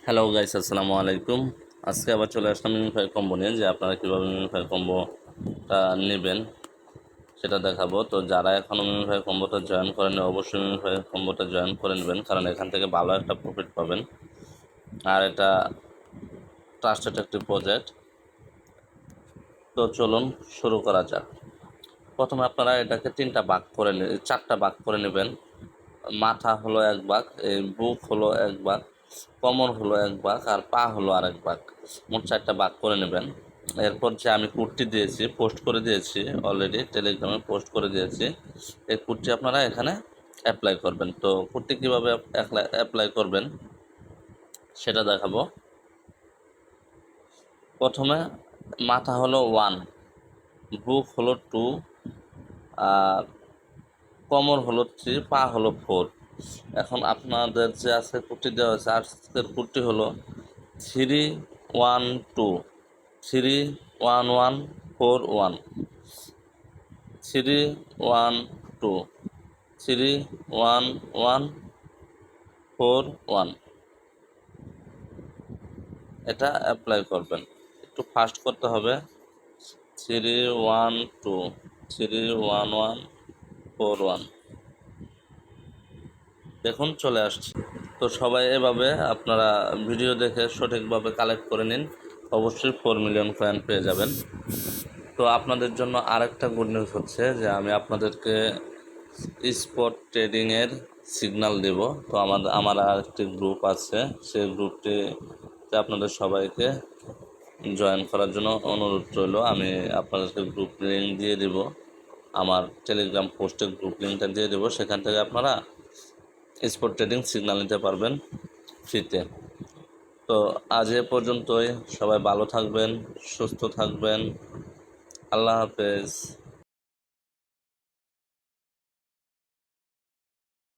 Hello guys, আসসালামু আলাইকুম। আজকে আবার চলে আসলাম মিমিফাই কম্বো নিয়ে, যে আপনারা কীভাবে মিমিফাই কম্বোটা নেবেন সেটা দেখাবো। তো যারা এখনও মিমিফাই কম্বোটা জয়েন করেন, অবশ্যই মিমিফাই কম্বোটা জয়েন করে নেবেন, কারণ এখান থেকে ভালো একটা প্রফিট পাবেন। আর এটা ট্রাস্টেড একটি প্রজেক্ট। তো চলুন শুরু করা যাক। প্রথমে আপনারা এটাকে চারটা ভাগ করে নেবেন। মাথা হলো এক ভাগ, এই বুক হলো এক ভাগ, কোমর হলো এক ভাগ, আর পা হলো আর এক ভাগ। মোট চারটা ভাগ করে নেবেন। এরপর যে আমি কুর্তি দিয়েছি, পোস্ট করে দিয়েছি, অলরেডি টেলিগ্রামে পোস্ট করে দিয়েছি। এই কুর্তি আপনারা এখানে অ্যাপ্লাই করবেন। তো কুর্তি কীভাবে অ্যাপ্লাই করবেন সেটা দেখাবো। প্রথমে মাথা হলো 1, বুক হলো 2, আর কোমর হলো 3, পা হলো 4। এখন আপনাদের যে আজকে কুর্তি দেওয়া হয়েছে, আজকের কুর্তি হলো 3-1-2, 3-1-1-4-1, 3-1-2, 3-1-1-4-1। এটা অ্যাপ্লাই করবেন, একটু ফাস্ট করতে হবে। 3-1-2, 3-1-1-4-1, দেখুন চলে আসছে। তো সবাই এভাবে আপনারা ভিডিও দেখে সঠিকভাবে কালেক্ট করে নিন, অবশ্যই 4 মিলিয়ন কয়েন পেয়ে যাবেন। তো আপনাদের জন্য আরেকটা গুড নিউজ হচ্ছে যে আমি আপনাদেরকে স্পট ট্রেডিংয়ের সিগন্যাল দেব। তো আমার আরেকটি গ্রুপ আছে, সেই গ্রুপটিতে আপনাদের সবাইকে জয়েন করার জন্য অনুরোধ রইল। আমি আপনাদেরকে গ্রুপ লিঙ্ক দিয়ে দেব, আমার টেলিগ্রাম পোস্টে গ্রুপ লিঙ্কটা দিয়ে দেবো। সেখান থেকে আপনারা স্পট ট্রেডিং সিগন্যাল নিতে পারবেন ফ্রিতে। তো আজ এ পর্যন্তই। সবাই ভালো থাকবেন, সুস্থ থাকবেন। আল্লাহ হাফেজ।